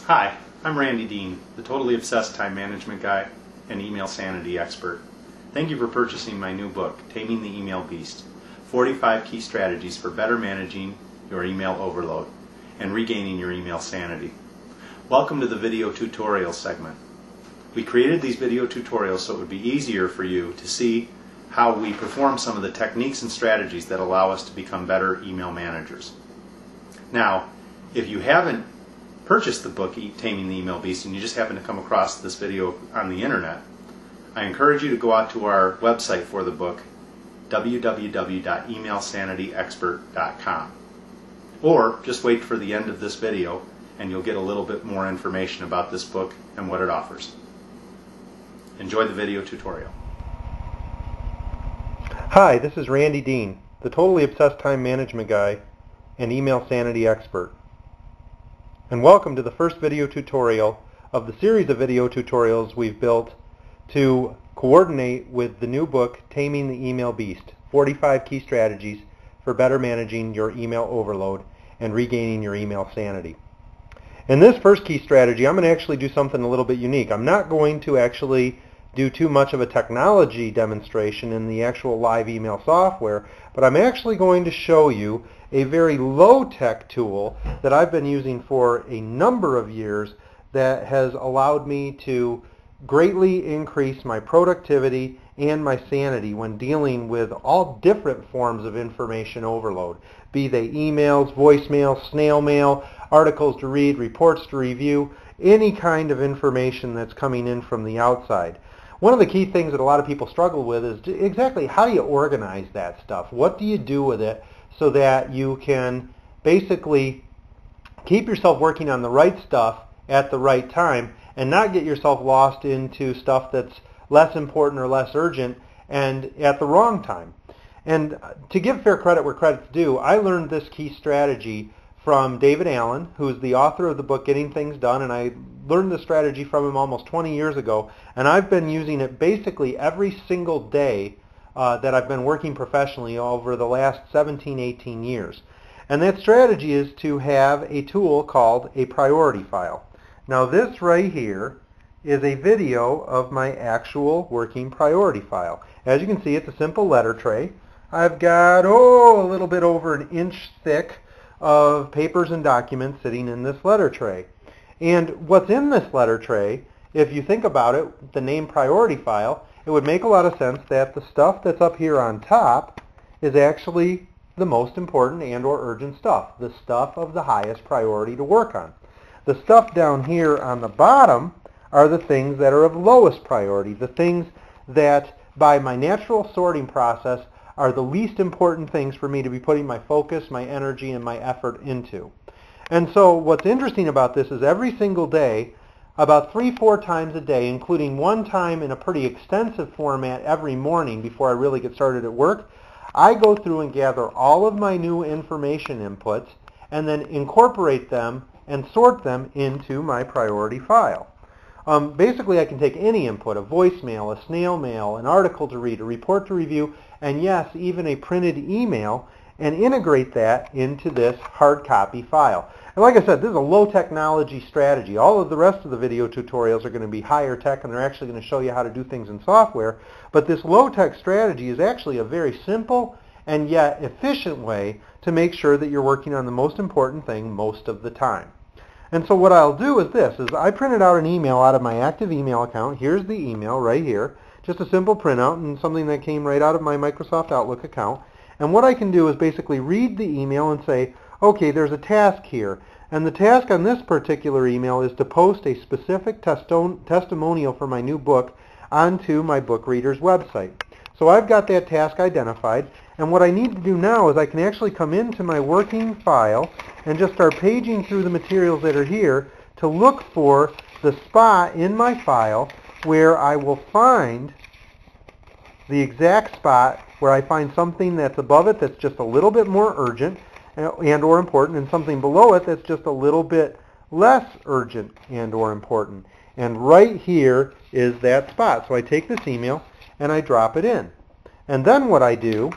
Hi, I'm Randy Dean, the totally obsessed time management guy and email sanity expert. Thank you for purchasing my new book, Taming the Email Beast, 45 Key Strategies for Better Managing Your Email Overload and Regaining Your Email Sanity. Welcome to the video tutorial segment. We created these video tutorials so it would be easier for you to see how we perform some of the techniques and strategies that allow us to become better email managers. Now, if you haven't purchased the book Taming the Email Beast and you just happen to come across this video on the internet, I encourage you to go out to our website for the book, www.emailsanityexpert.com, or just wait for the end of this video and you'll get a little bit more information about this book and what it offers. Enjoy the video tutorial. Hi, this is Randy Dean, the totally obsessed time management guy and email sanity expert. And welcome to the first video tutorial of the series of video tutorials we've built to coordinate with the new book, Taming the Email Beast, 45 Key Strategies for Better Managing Your Email Overload and Regaining Your Email Sanity. In this first key strategy, I'm going to actually do something a little bit unique. I'm not going to actually do too much of a technology demonstration in the actual live email software, but I'm actually going to show you a very low-tech tool that I've been using for a number of years that has allowed me to greatly increase my productivity and my sanity when dealing with all different forms of information overload, be they emails, voicemail, snail mail, articles to read, reports to review, any kind of information that's coming in from the outside. One of the key things that a lot of people struggle with is exactly how do you organize that stuff? What do you do with it so that you can basically keep yourself working on the right stuff at the right time and not get yourself lost into stuff that's less important or less urgent and at the wrong time? And to give fair credit where credit's due, I learned this key strategy from David Allen, who's the author of the book Getting Things Done, and I learned this strategy from him almost 20 years ago, and I've been using it basically every single day that I've been working professionally over the last 17, 18 years. And that strategy is to have a tool called a priority file. Now this right here is a video of my actual working priority file. As you can see, it's a simple letter tray. I've got, a little bit over an inch thick of papers and documents sitting in this letter tray. And what's in this letter tray, if you think about it, the name priority file, it would make a lot of sense that the stuff that's up here on top is actually the most important and or urgent stuff, the stuff of the highest priority to work on. The stuff down here on the bottom are the things that are of lowest priority, the things that by my natural sorting process are the least important things for me to be putting my focus, my energy, and my effort into. And so what's interesting about this is every single day, about 3-4 times a day, including one time in a pretty extensive format every morning before I really get started at work, I go through and gather all of my new information inputs and then incorporate them and sort them into my priority file. Basically, I can take any input, a voicemail, a snail mail, an article to read, a report to review, and yes, even a printed email, and integrate that into this hard copy file. And like I said, this is a low technology strategy. All of the rest of the video tutorials are going to be higher tech, and they're actually going to show you how to do things in software. But this low tech strategy is actually a very simple and yet efficient way to make sure that you're working on the most important thing most of the time. And so what I'll do is this, is I printed out an email out of my active email account. Here's the email right here. Just a simple printout and something that came right out of my Microsoft Outlook account. And what I can do is basically read the email and say, okay, there's a task here. And the task on this particular email is to post a specific testimonial for my new book onto my book reader's website. So I've got that task identified. And what I need to do now is I can actually come into my working file and just start paging through the materials that are here to look for the spot in my file where I will find the exact spot where I find something that's above it that's just a little bit more urgent and or important, and something below it that's just a little bit less urgent and or important. And right here is that spot. So I take this email and I drop it in. And then what I do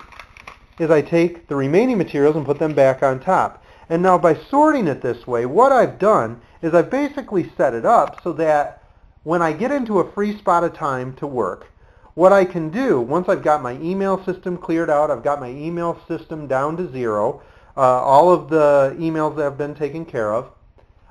is I take the remaining materials and put them back on top. And now by sorting it this way, what I've done is I've basically set it up so that when I get into a free spot of time to work, what I can do, once I've got my email system cleared out, I've got my email system down to zero, all of the emails that have been taken care of,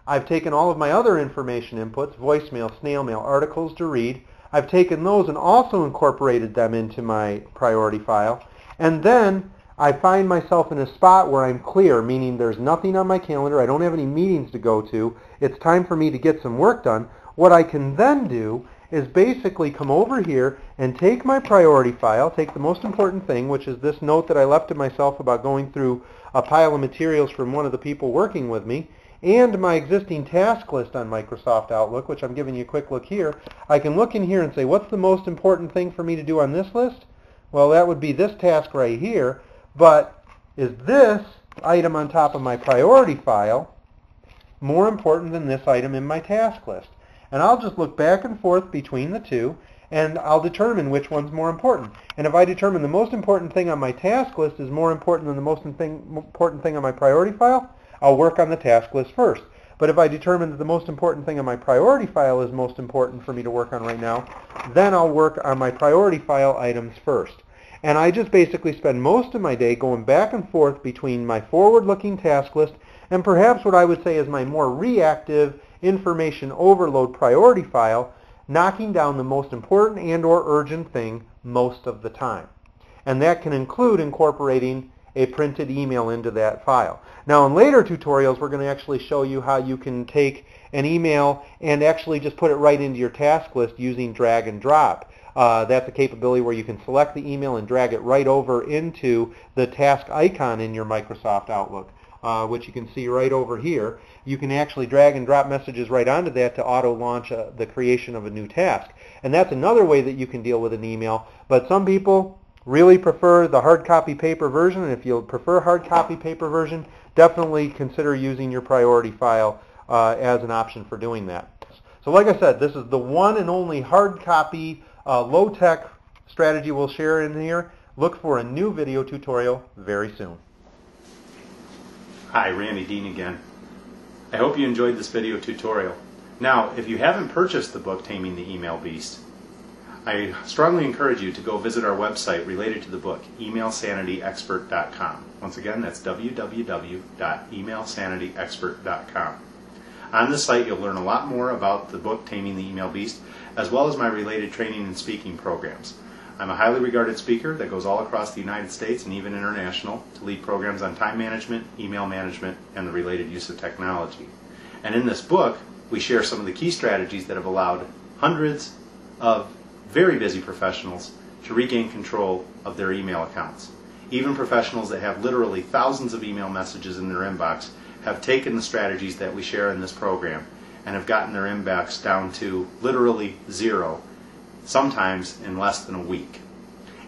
I've taken all of my other information inputs, voicemail, snail mail, articles to read, I've taken those and also incorporated them into my priority file, and then I find myself in a spot where I'm clear, meaning there's nothing on my calendar, I don't have any meetings to go to, it's time for me to get some work done. What I can then do is basically come over here and take my priority file, take the most important thing, which is this note that I left to myself about going through a pile of materials from one of the people working with me, and my existing task list on Microsoft Outlook, which I'm giving you a quick look here. I can look in here and say, what's the most important thing for me to do on this list? Well, that would be this task right here, but is this item on top of my priority file more important than this item in my task list? And I'll just look back and forth between the two, and I'll determine which one's more important. And if I determine the most important thing on my task list is more important than the most important thing on my priority file, I'll work on the task list first. But if I determine that the most important thing on my priority file is most important for me to work on right now, then I'll work on my priority file items first. And I just basically spend most of my day going back and forth between my forward-looking task list and perhaps what I would say is my more reactive information overload priority file, knocking down the most important and or urgent thing most of the time. And that can include incorporating a printed email into that file. Now in later tutorials we're going to actually show you how you can take an email and actually just put it right into your task list using drag and drop. That's a capability where you can select the email and drag it right over into the task icon in your Microsoft Outlook, which you can see right over here. You can actually drag and drop messages right onto that to auto-launch the creation of a new task. And that's another way that you can deal with an email. But some people really prefer the hard copy paper version, and if you prefer hard copy paper version, definitely consider using your priority file as an option for doing that. So like I said, this is the one and only hard copy low-tech strategy we'll share in here. Look for a new video tutorial very soon. Hi, Randy Dean again. I hope you enjoyed this video tutorial. Now, if you haven't purchased the book Taming the Email Beast, I strongly encourage you to go visit our website related to the book, emailsanityexpert.com. Once again, that's www.emailsanityexpert.com. On this site, you'll learn a lot more about the book Taming the Email Beast, as well as my related training and speaking programs. I'm a highly regarded speaker that goes all across the United States and even international to lead programs on time management, email management, and the related use of technology. And in this book, we share some of the key strategies that have allowed hundreds of very busy professionals to regain control of their email accounts. Even professionals that have literally thousands of email messages in their inbox have taken the strategies that we share in this program and have gotten their inbox down to literally zero, sometimes in less than a week.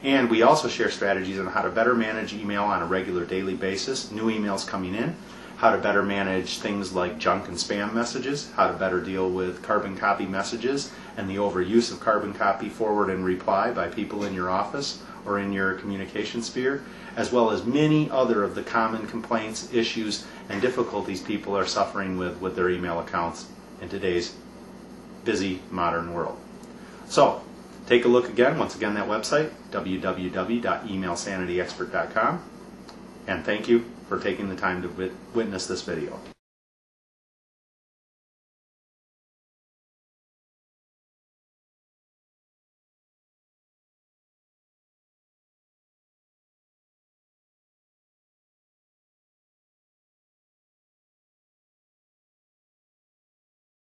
And we also share strategies on how to better manage email on a regular daily basis, new emails coming in, how to better manage things like junk and spam messages, how to better deal with carbon copy messages and the overuse of carbon copy forward and reply by people in your office or in your communication sphere, as well as many other of the common complaints, issues, and difficulties people are suffering with their email accounts in today's busy modern world. So, take a look again, once again, that website, www.emailsanityexpert.com, and thank you for taking the time to witness this video.